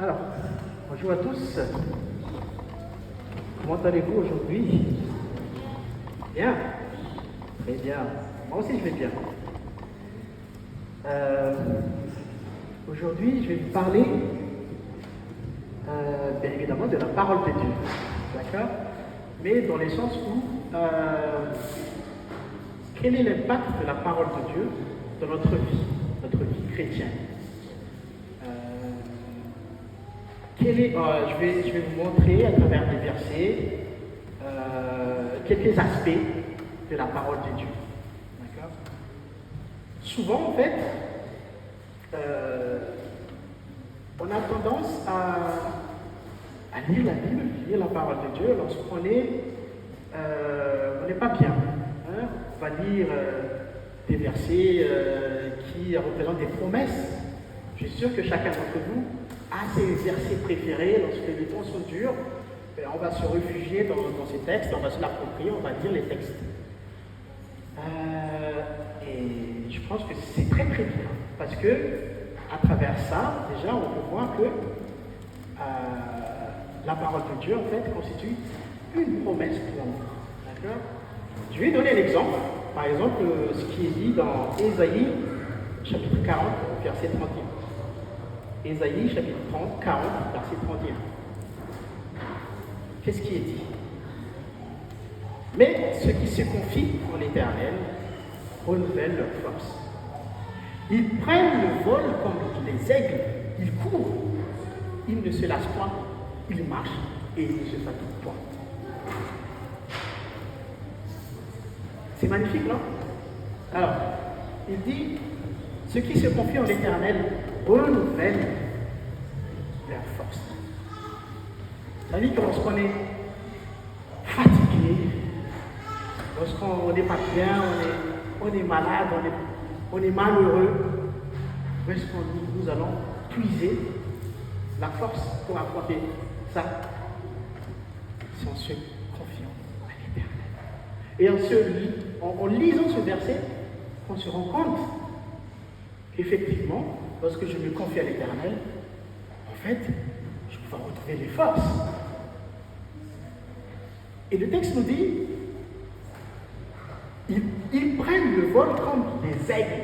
Alors, bonjour à tous. Comment allez-vous aujourd'hui? Bien? Très bien. Moi aussi, je vais bien. Aujourd'hui, je vais vous parler, bien évidemment, de la parole de Dieu. D'accord? Mais dans le sens où, quel est l'impact de la parole de Dieu dans notre vie chrétienne? Je vais vous montrer à travers des versets quelques aspects de la parole de Dieu. D'accord? Souvent, en fait, on a tendance à lire la Bible, lire la parole de Dieu lorsqu'on on n'est pas bien. Hein? On va lire des versets qui représentent des promesses. Je suis sûr que chacun d'entre vous a ses versets préférés lorsque les temps sont durs. On va se réfugier dans ces textes, on va se l'approprier, on va lire les textes. Et je pense que c'est très très bien, parce que à travers ça, déjà, on peut voir que la parole de Dieu, en fait, constitue une promesse pour nous. D'accord? Je vais donner un exemple. Par exemple, ce qui est dit dans Ésaïe, chapitre 40, verset 31. Ésaïe, chapitre 30, 40, verset 31. Qu'est-ce qui est dit? Mais ceux qui se confient en l'Éternel renouvellent leur force. Ils prennent le vol comme les aigles, ils courent, ils ne se lassent point, ils marchent et ils ne se fatiguent point. C'est magnifique, non? Alors, il dit, ceux qui se confient en l'Éternel renouvellent leur force. C'est-à-dire que lorsqu'on est fatigué, lorsqu'on n'est pas bien, on est malade, on est malheureux, où est-ce que nous allons puiser la force pour affronter ça? C'est en se confiant à l'Éternel. Et en lisant ce verset, on se rend compte qu'effectivement, lorsque je me confie à l'Éternel, en fait, je vais retrouver les forces. Et le texte nous dit, ils prennent le vol comme des aigles.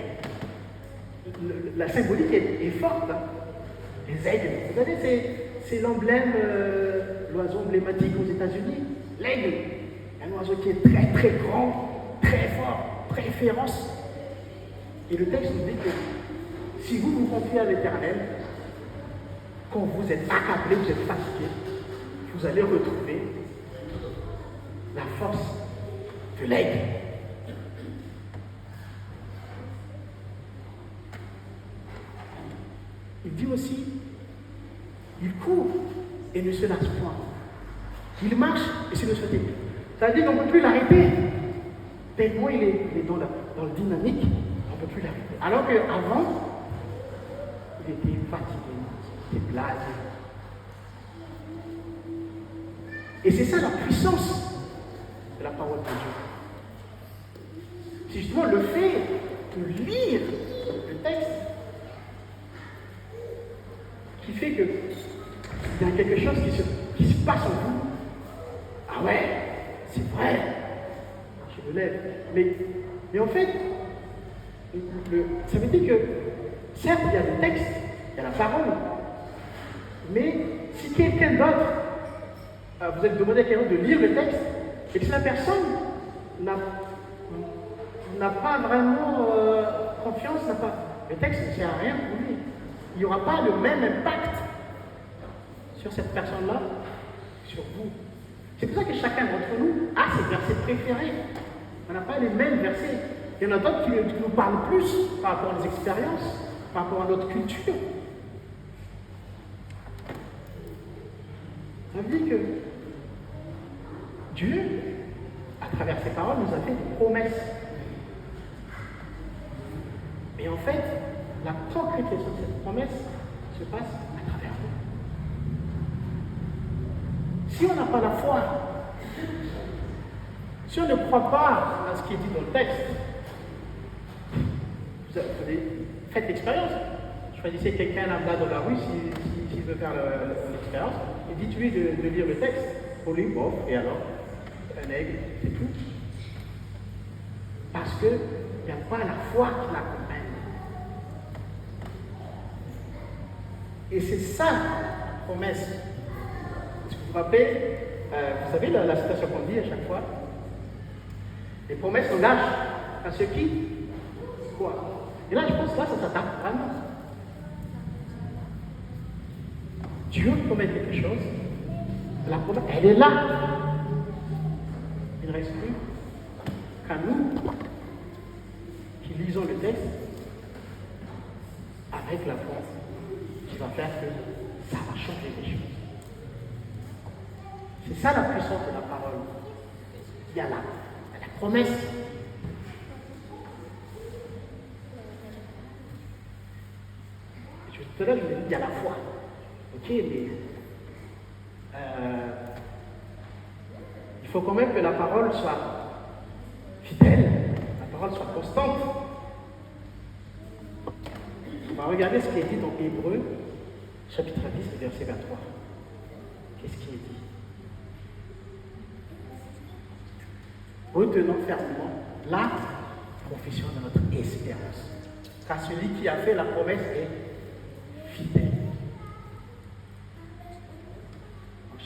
La symbolique est forte. Hein? Les aigles. Vous savez, c'est l'emblème, l'oiseau emblématique aux États-Unis. L'aigle. Un oiseau qui est très très grand, très fort, très féroce. Et le texte nous dit que si vous vous confiez à l'Éternel, quand vous êtes accablé, vous êtes fatigué, vous allez retrouver la force de l'aigle. Il dit aussi, il court et ne se lasse point. Il marche et se ne fatigue. Ça veut dire qu'on ne peut plus l'arrêter. Tellement il est dans le dynamique, on ne peut plus l'arrêter. Alors qu'avant, il était fatigué, il était blasé. Et c'est ça la puissance de la parole de Dieu. C'est justement le fait de lire le texte qui fait que il y a quelque chose qui se passe en vous. Ah ouais, c'est vrai, je me lève. Mais en fait, ça veut dire que, certes, il y a le texte, il y a la parole, mais si quelqu'un d'autre, vous allez demander à quelqu'un de lire le texte, et que si la personne n'a pas vraiment confiance, le texte ne sert à rien pour lui. Il n'y aura pas le même impact sur cette personne-là, sur vous. C'est pour ça que chacun d'entre nous a ses versets préférés. On n'a pas les mêmes versets. Il y en a d'autres qui nous parlent plus par rapport à nos expériences, par rapport à notre culture. Ça veut dire que Dieu, à travers ses paroles, nous a fait des promesses. Et en fait, la concrétisation de cette promesse se passe à travers nous. Si on n'a pas la foi, si on ne croit pas à ce qui est dit dans le texte, faites l'expérience. Choisissez quelqu'un lambda dans la rue, si veut faire l'expérience, il dit, tu lui de lire le texte. Pour lui, bon, et alors, un aigle, c'est tout. Parce qu'il n'y a pas la foi qui l'accompagne. Et c'est ça la promesse. Est-ce que vous vous rappelez, vous savez la citation qu'on dit à chaque fois? Les promesses sont lâches à ceux qui croient. Et là, je pense que là, ça s'attaque vraiment. Dieu promet quelque chose, la promesse, elle est là. Il ne reste plus qu'à nous qui lisons le texte avec la foi qui va faire que ça va changer les choses. C'est ça la puissance de la parole. Il y a la promesse. Tout à l'heure, je vous ai dit, il y a la foi. Ok, mais il faut quand même que la parole soit fidèle, la parole soit constante. On va regarder ce qui est dit dans Hébreux, chapitre 10, verset 23. Qu'est-ce qui est dit? Retenons fermement la profession de notre espérance. Car celui qui a fait la promesse est fidèle.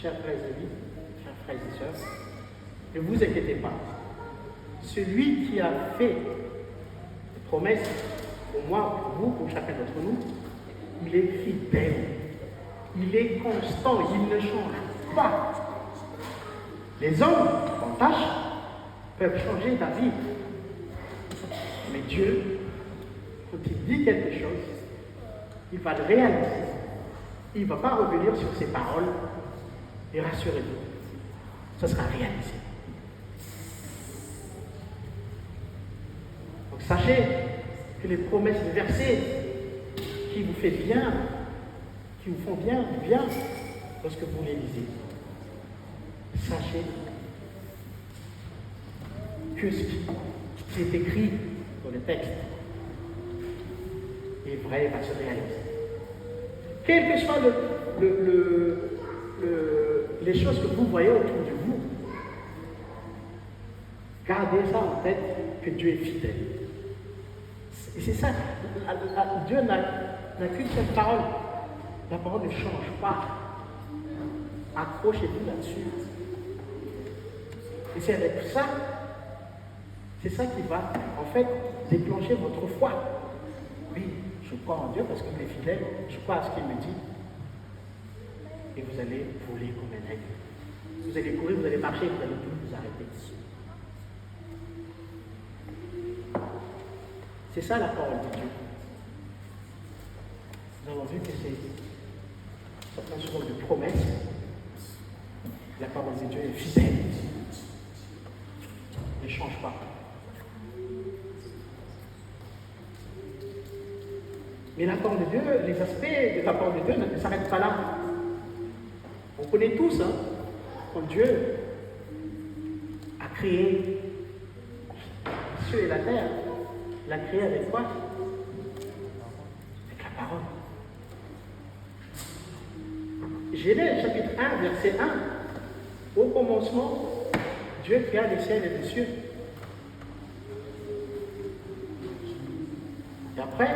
Chers frères et amis, chers frères et sœurs, ne vous inquiétez pas. Celui qui a fait des promesses pour moi, pour vous, pour chacun d'entre nous, il est fidèle. Il est constant, il ne change pas. Les hommes, en tâche, peuvent changer d'avis. Mais Dieu, quand il dit quelque chose, il va le réaliser. Il ne va pas revenir sur ses paroles. Et rassurez-vous, ça sera réalisé. Donc sachez que les promesses, les versets qui vous font bien, qui vous font bien, lorsque vous les lisez, sachez que ce qui est écrit dans le texte est vrai et va se réaliser. Quel que soit les choses que vous voyez autour de vous, gardez ça en tête, que Dieu est fidèle. Et c'est ça, Dieu n'a qu'une seule parole. La parole ne change pas. Accrochez-vous là-dessus. Et c'est avec ça, c'est ça qui va, en fait, déclencher votre foi. Oui, je crois en Dieu parce qu'il est fidèle, je crois à ce qu'il me dit. Et vous allez voler comme un aigle. Vous allez courir, vous allez marcher, vous allez plus vous arrêter. C'est ça la parole de Dieu. Nous avons vu que c'est un souvent de promesse. La parole de Dieu est fidèle. Ne change pas. Mais la parole de Dieu, les aspects de la parole de Dieu ne s'arrêtent pas là. On connaît tous, quand Dieu a créé les cieux et la terre, il l'a créé avec quoi? Avec la parole. Genèse chapitre 1, verset 1. Au commencement, Dieu créa les cieux et les cieux. Et après,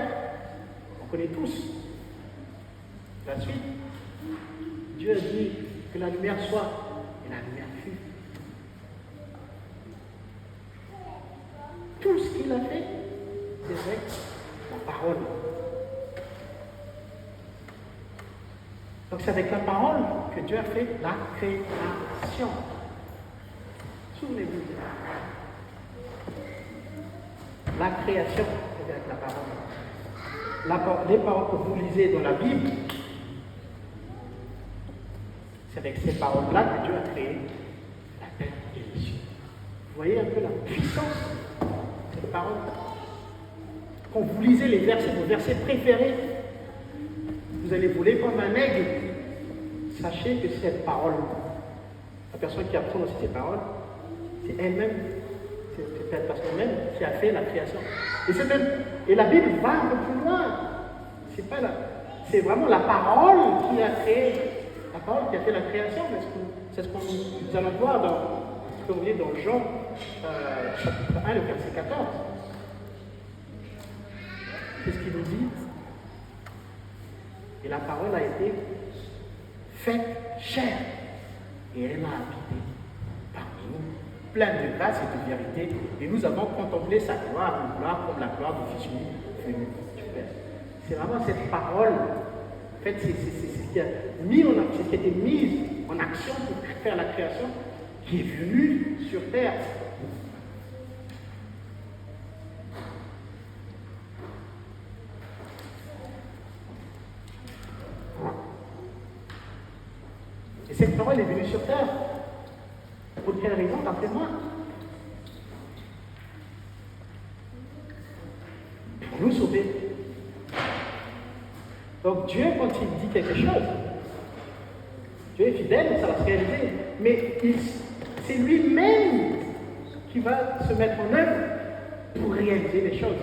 on connaît tous la suite. Dieu a dit que la lumière soit, et la lumière fut. Tout ce qu'il a fait, c'est avec la parole. Donc c'est avec la parole que Dieu a fait la création. Souvenez-vous. La création, c'est avec la parole. Les paroles que vous lisez dans la Bible, c'est avec ces paroles-là que Dieu a créé la terre et les cieux. Vous voyez un peu la puissance de cette parole. Quand vous lisez les versets, vos versets préférés, vous allez voler comme un aigle. Sachez que cette parole, la personne qui a prononcé ces paroles, c'est elle-même, c'est cette personne-même qui a fait la création. Et la Bible va un peu plus loin. C'est pas c'est vraiment la parole qui a créé, la parole qui a fait la création. C'est ce que nous allons voir dans Jean chapitre 1, le verset 14. C'est ce qu'il nous dit. Et la parole a été faite chair. Et elle a habité parmi nous, pleine de grâce et de vérité. Et nous avons contemplé sa gloire, une gloire comme la gloire du Fils unique venu du Père. C'est vraiment cette parole, en fait, c'est ce qui a été mis en action pour faire la création, qui est venue sur terre. Et cette parole est venue sur terre. Pour quelle raison, d'après moi? Pour nous sauver. Donc Dieu, quand il dit quelque chose, Dieu est fidèle, ça va se réaliser. Mais c'est lui-même qui va se mettre en œuvre pour réaliser les choses.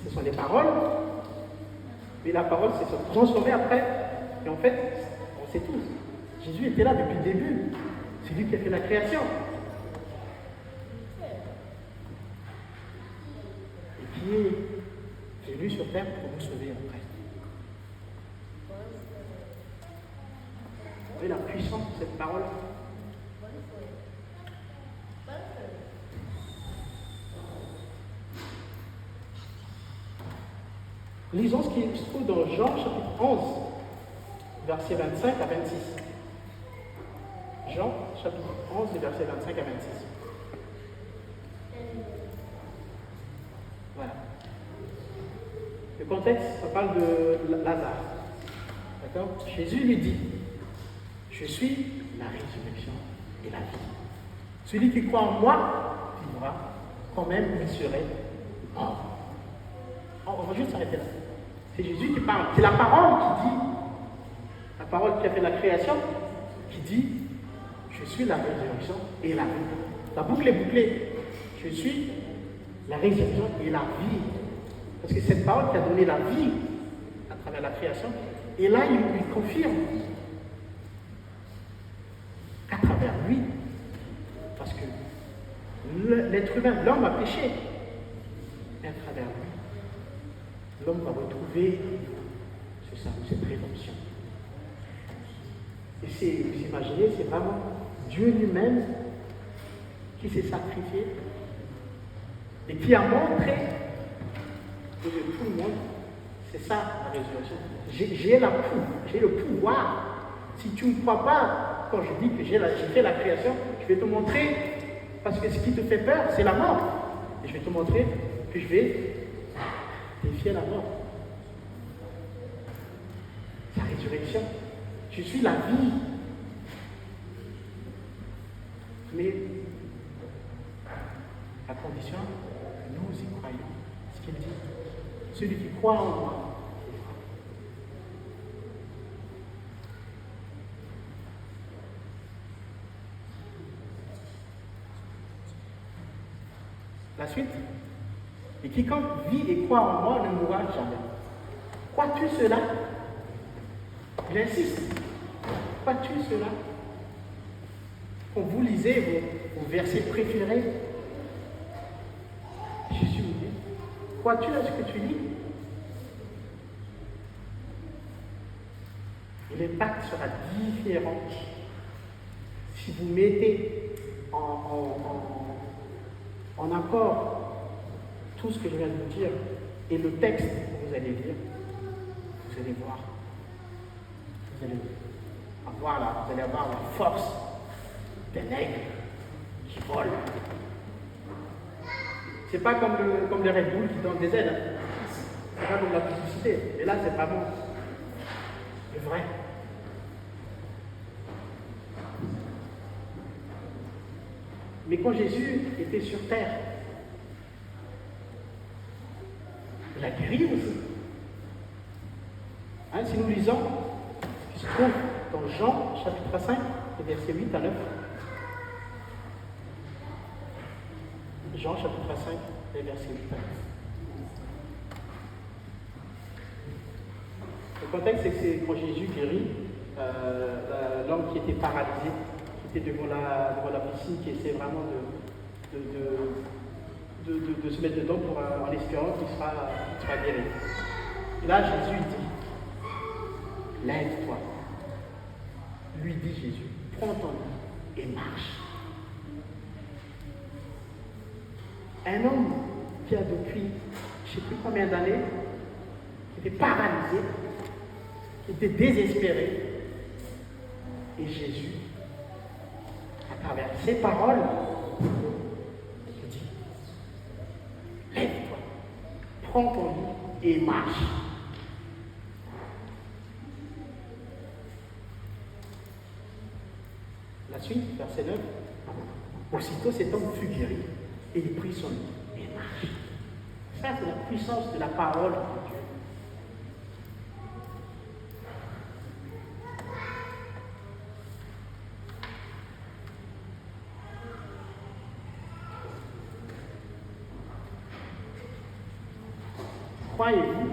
Ce sont des paroles, mais la parole, c'est se transformer après. Et en fait, on sait tous, Jésus était là depuis le début. C'est lui qui a fait la création. Et qui est venu sur terre pour nous sauver après. Vous voyez la puissance de cette parole? Lisons ce qui se trouve dans Jean chapitre 11, versets 25 à 26. Jean chapitre 11, versets 25 à 26. Voilà. Le contexte, ça parle de Lazare. D'accord? Jésus lui dit, je suis la résurrection et la vie. Celui qui croit en moi vivra, quand même il serait mort. On va juste s'arrêter là. C'est Jésus qui parle. C'est la parole qui dit, la parole qui a fait la création, qui dit, je suis la résurrection et la vie. La boucle est bouclée. Je suis la résurrection et la vie. Parce que cette parole qui a donné la vie à travers la création, et là il lui confirme qu'à travers lui, parce que l'être humain, l'homme a péché, et à travers lui, l'homme va retrouver ce salut, cette rédemption. Et vous imaginez, c'est vraiment Dieu lui-même qui s'est sacrifié et qui a montré que tout le monde, c'est ça la résurrection. J'ai le pouvoir. Si tu ne crois pas, quand je dis que j'ai fait la création, je vais te montrer, parce que ce qui te fait peur, c'est la mort. Et je vais te montrer que je vais défier la mort. La résurrection. Je suis la vie. Mais à condition que nous y croyons. Ce qu'il dit. Celui qui croit en moi. La suite. Et quiconque vit et croit en moi ne mourra jamais. Crois-tu cela? Il insiste. Crois-tu cela? Quand vous lisez vos versets préférés, Jésus vous dit, crois-tu à ce que tu lis? Et l'impact sera différent si vous mettez en accord tout ce que je viens de vous dire et le texte que vous allez lire, vous allez voir. Vous allez avoir la force d'un aigle qui vole. C'est pas comme les Red Bull qui donnent des ailes. C'est pas comme la publicité. Et là, c'est pas bon. C'est vrai. Mais quand Jésus était sur terre, il a guéri aussi. Hein, si nous lisons ce qui se trouve dans Jean chapitre 5, versets 8 à 9. Jean chapitre 5, versets 8 à 9. Le contexte, c'est que c'est quand Jésus guérit l'homme qui était paralysé, qui était devant la piscine, qui essaie vraiment de se mettre dedans en espérant qu'il sera guéri. Et là, Jésus dit, lève-toi. Lui dit Jésus, prends ton lit et marche. Un homme qui a depuis, je ne sais plus combien d'années, qui était paralysé, qui était désespéré, et Jésus, à travers ses paroles, dit, lève-toi, prends ton lit et marche. La suite, verset 9. Aussitôt cet homme fut guéri et il prit son lit et marche. Ça, c'est la puissance de la parole de Dieu. Croyez-vous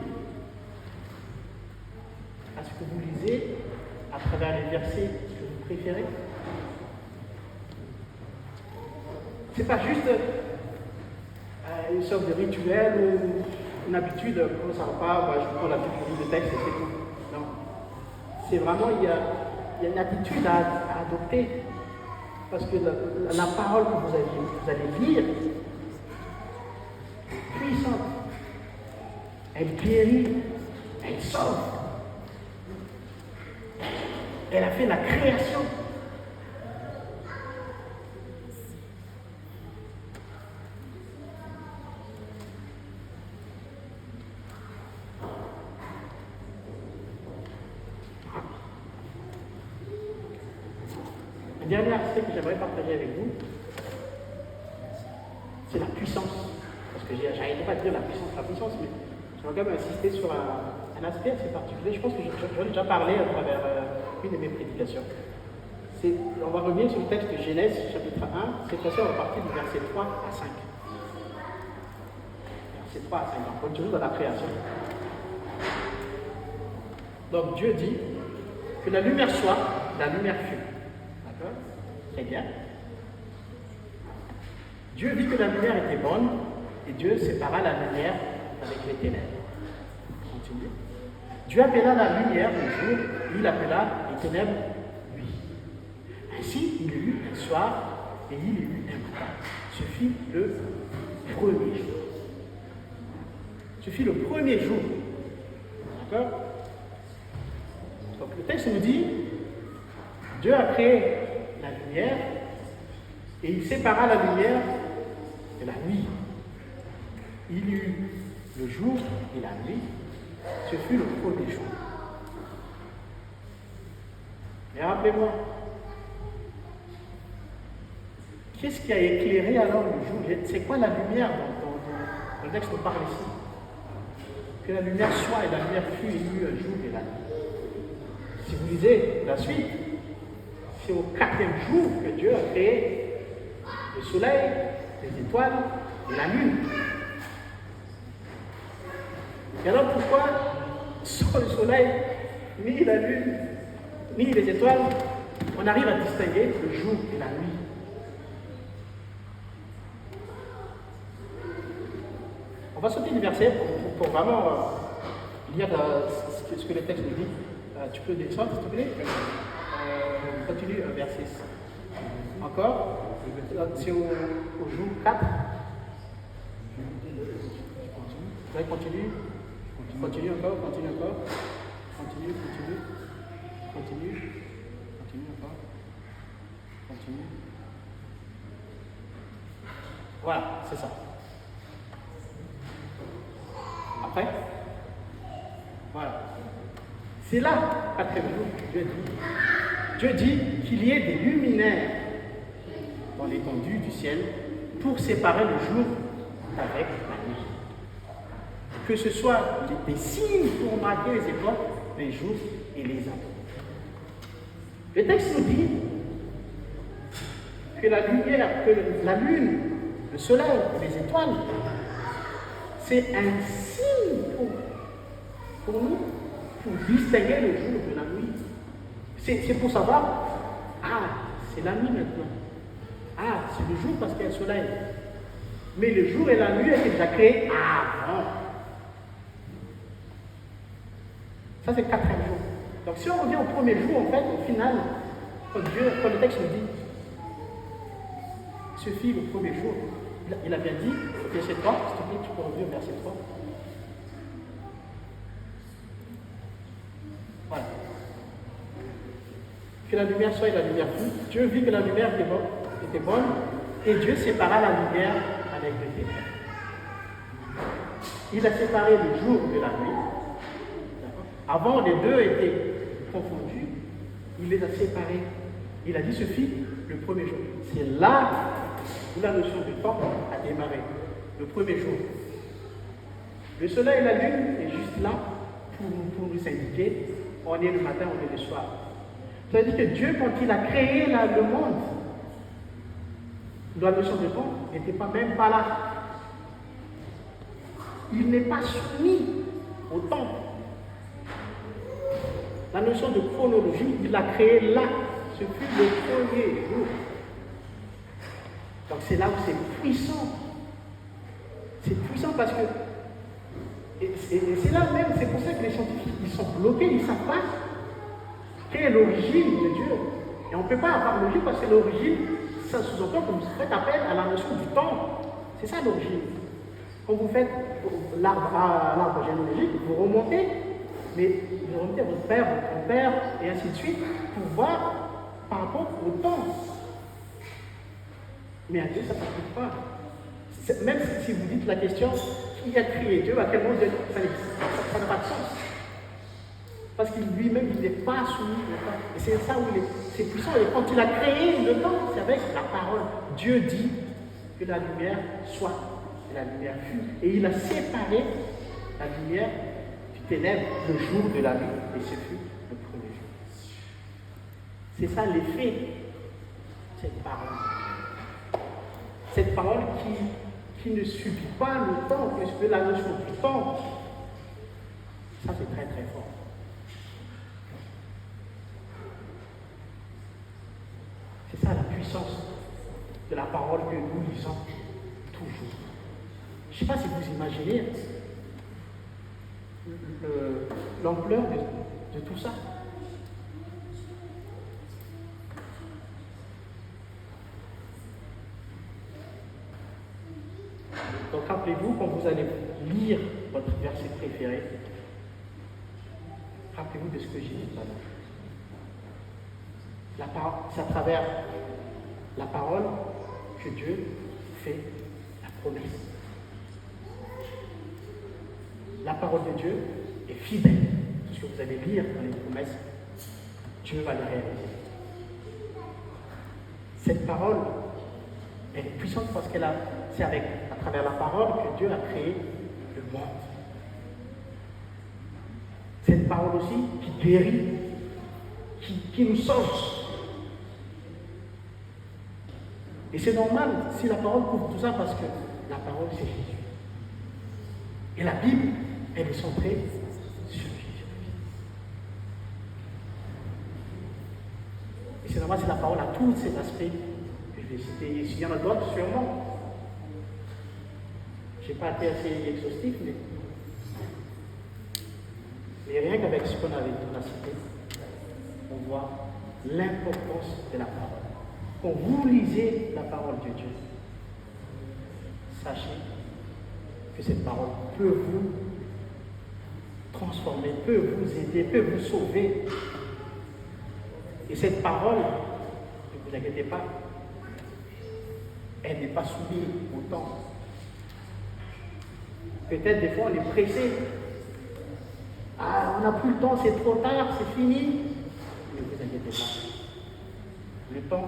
à ce que vous lisez à travers les versets que vous préférez? Ce n'est pas juste une sorte de rituel ou une habitude, quand ça repart, je prends la petite de texte et c'est tout. Non. C'est vraiment, il y a une habitude à adopter. Parce que la parole que vous allez lire est puissante. Elle guérit, elle sauve. Elle a fait la création. Le dernier aspect que j'aimerais partager avec vous, c'est la puissance. Parce que j'arrêtais pas de dire la puissance, mais j'aimerais quand même insister sur un aspect assez particulier. Je pense que j'en ai déjà parlé à travers une de mes prédications. On va revenir sur le texte de Genèse, chapitre 1. Cette fois-ci, on va partir du verset 3 à 5. Verset 3 à 5, on continue dans la création. Donc Dieu dit que la lumière soit, la lumière fut. D'accord? Très bien. Dieu vit que la lumière était bonne et Dieu sépara la lumière avec les ténèbres. Continue. Dieu appela la lumière le jour, il appela les ténèbres nuit. Ainsi, il y eut un soir et il y eut un matin. Ce fut le premier jour. Ce fut le premier jour. D'accord? Donc le texte nous dit, Dieu a créé la lumière et il sépara la lumière de la nuit. Il y eut le jour et la nuit. Ce fut le premier jour. Mais rappelez-moi, qu'est-ce qui a éclairé alors le jour? C'est quoi la lumière dont le texte nous parle ici? Que la lumière soit et la lumière fut, il y eut un jour et la nuit. Si vous lisez la suite, c'est au 4e jour que Dieu a créé le soleil, les étoiles et la lune. Et alors pourquoi, sans le soleil, ni la lune, ni les étoiles, on arrive à distinguer le jour et la nuit? On va sauter du verset pour vraiment lire ce que le texte nous dit. Tu peux descendre, s'il te plaît? Continue, verset 6. Encore, c'est au jour 4. Ouais, continue. Continue encore. Continue encore. Continue. Voilà, c'est ça. Après, voilà. C'est là, 4e jour, Dieu dit qu'il y ait des luminaires dans l'étendue du ciel pour séparer le jour avec la nuit. Que ce soit des signes pour marquer les époques, les jours et les ans. Le texte nous dit que la lumière, que la lune, le soleil et les étoiles, c'est un signe pour nous pour distinguer le jour de la nuit. C'est pour savoir, c'est la nuit maintenant. C'est le jour parce qu'il y a le soleil. Mais le jour et la nuit étaient déjà créés avant. Ça, c'est le 4e jour. Donc, si on revient au premier jour, en fait, au final, quand le texte nous dit, ce fit le premier jour, il a bien dit, verset 3, s'il te plaît, tu peux revenir au verset 3. Voilà. Que la lumière soit et la lumière fut. Dieu vit que la lumière était bonne, et Dieu sépara la lumière avec les ténèbres. Il a séparé le jour de la nuit. Avant, les deux étaient confondus. Il les a séparés. Il a dit ce fut le premier jour. C'est là où la notion du temps a démarré. Le premier jour. Le soleil et la lune est juste là pour nous indiquer on est le matin, on est le soir. Ça veut dire que Dieu, quand il a créé le monde, la notion de temps n'était même pas là. Il n'est pas soumis au temps. La notion de chronologie, il l'a créée là. Ce fut le premier jour. Donc c'est là où c'est puissant. C'est puissant parce que et c'est là même, c'est pour ça que les scientifiques, ils sont bloqués, ils ne savent pas quelle est l'origine de Dieu. Et on ne peut pas avoir l'origine parce que l'origine, ça sous-entend que vous faites appel à la notion du temps. C'est ça l'origine. Quand vous faites l'arbre généalogique, vous remontez, mais vous remontez à votre père, votre grand-père, et ainsi de suite, pour voir par rapport au temps. Mais à Dieu, ça ne s'applique pas. Même si vous dites la question, qui a créé Dieu, à quel moment Dieu, ça n'a pas de sens. Parce qu'il lui-même, il n'est pas soumis au temps. Et c'est ça où c'est puissant. Et quand il a créé le temps, c'est avec la parole. Dieu dit que la lumière soit, et la lumière fut. Et il a séparé la lumière du ténèbre, le jour de la nuit. Et ce fut le premier jour. C'est ça l'effet de cette parole. Cette parole qui ne subit pas le temps, puisque la notion du temps, ça c'est très très fort. C'est ça la puissance de la parole que nous lisons toujours. Je ne sais pas si vous imaginez l'ampleur de tout ça. Donc rappelez-vous, quand vous allez lire votre verset préféré, rappelez-vous de ce que j'ai dit tout à l'heure. C'est à travers la parole que Dieu fait la promesse. La parole de Dieu est fidèle. Tout ce que vous allez lire dans les promesses, Dieu va les réaliser. Cette parole, elle est puissante parce c'est à travers la parole que Dieu a créé le monde. Cette parole aussi qui guérit, qui nous sauve. Et c'est normal si la parole couvre tout ça parce que la parole c'est Jésus. Et la Bible, elle est centrée sur Jésus. Et c'est normal si la parole a tous ces aspects que je vais citer. Et s'il y en a d'autres, sûrement. Je n'ai pas été assez exhaustif, mais rien qu'avec ce qu'on a cité, on voit l'importance de la parole. Quand vous lisez la parole de Dieu, sachez que cette parole peut vous transformer, peut vous aider, peut vous sauver. Et cette parole, ne vous inquiétez pas, elle n'est pas soumise au temps. Peut-être des fois on est pressé. On n'a plus le temps, c'est trop tard, c'est fini. Ne vous inquiétez pas. Le temps,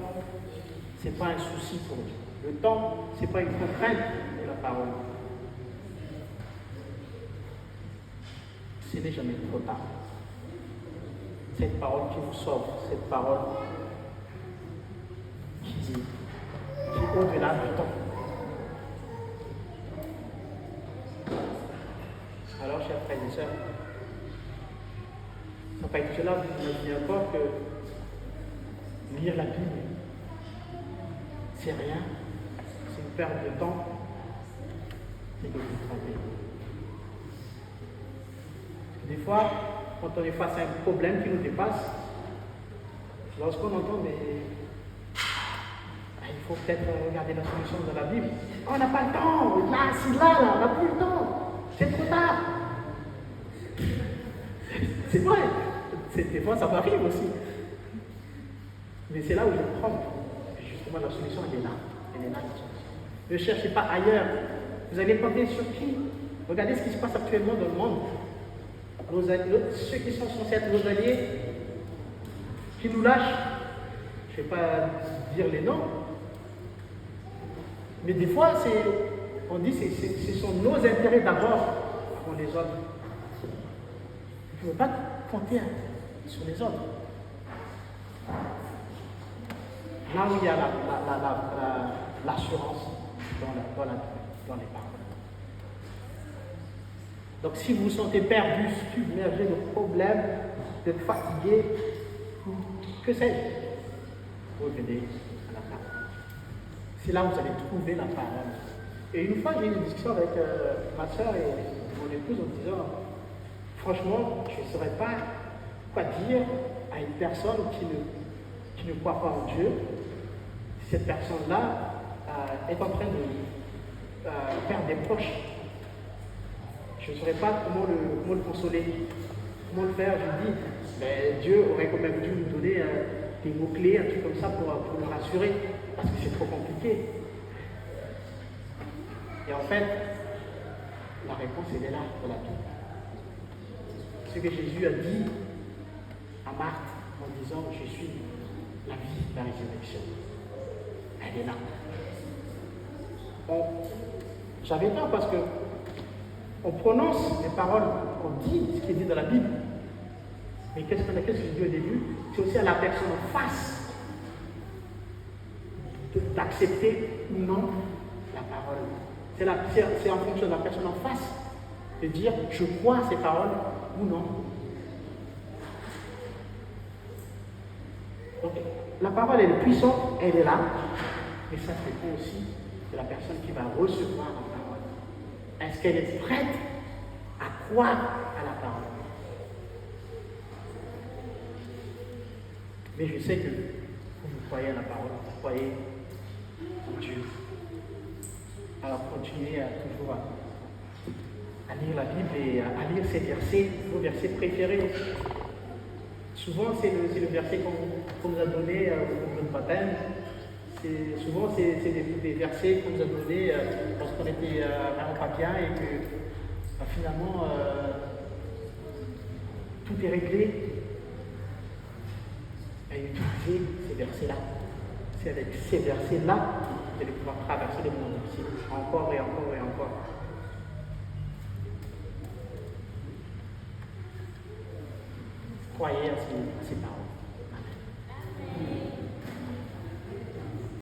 ce n'est pas un souci pour Dieu. Le temps, ce n'est pas une contrainte de la parole. Ce n'est jamais trop tard. Cette parole qui vous sauve, cette parole qui est au-delà du temps. Alors, chers frères et sœurs, Donc avec cela, vous imaginez encore que lire la Bible, c'est rien, c'est une perte de temps, c'est que vous vous trompez. Des fois, quand on est face à un problème qui nous dépasse, lorsqu'on entend il faut peut-être regarder la solution de la Bible. Oh, on n'a pas le temps, là, on n'a plus le temps, c'est trop tard. C'est vrai, des fois ça m'arrive aussi. Mais c'est là où je prends. Justement, la solution, elle est là. Elle est là, la solution. Ne cherchez pas ailleurs. Vous allez compter sur qui? Regardez ce qui se passe actuellement dans le monde. Ceux qui sont censés être nos alliés, qui nous lâchent, je ne vais pas dire les noms, mais des fois, on dit que ce sont nos intérêts d'abord avant les autres. Vous ne pouvez pas compter sur les autres. Là où il y a l'assurance dans les paroles. Donc si vous vous sentez perdu, submergé de problèmes, d'être fatigué, que sais-je, revenez à la parole. C'est là où vous allez trouver la parole. Et une fois, j'ai eu une discussion avec ma soeur et mon épouse en disant, franchement, je ne saurais pas quoi dire à une personne qui ne croit pas en Dieu. Cette personne-là est en train de perdre des proches. Je ne saurais pas comment le consoler, comment le faire. Je dis, mais Dieu aurait quand même dû nous donner des mots-clés, un truc comme ça pour le rassurer, parce que c'est trop compliqué. Et en fait, la réponse, elle est là, dans la Bible. Ce que Jésus a dit à Marthe en disant, je suis la vie, la résurrection. Elle est là. J'avais peur parce que on prononce les paroles, on dit ce qui est dit dans la Bible. Mais qu'est-ce que j'ai dit au début? C'est aussi à la personne en face d'accepter ou non la parole. C'est en fonction de la personne en face de dire je crois à ces paroles ou non. Donc, la parole elle est puissante, elle est là, mais ça dépend aussi de la personne qui va recevoir la parole. Est-ce qu'elle est prête à croire à la parole? Mais je sais que vous croyez à la parole, vous croyez en Dieu. Alors continuez toujours à lire la Bible et à lire ces versets, vos versets préférés. Souvent, c'est le verset qu'on nous a donné au jour de baptême. Souvent, c'est des versets qu'on nous a donnés lorsqu'on était à Papia et que finalement, tout est réglé. Et utiliser ces versets-là. C'est avec ces versets-là que vous allez pouvoir traverser les moments difficiles, encore et encore et encore. Croyez à ces paroles.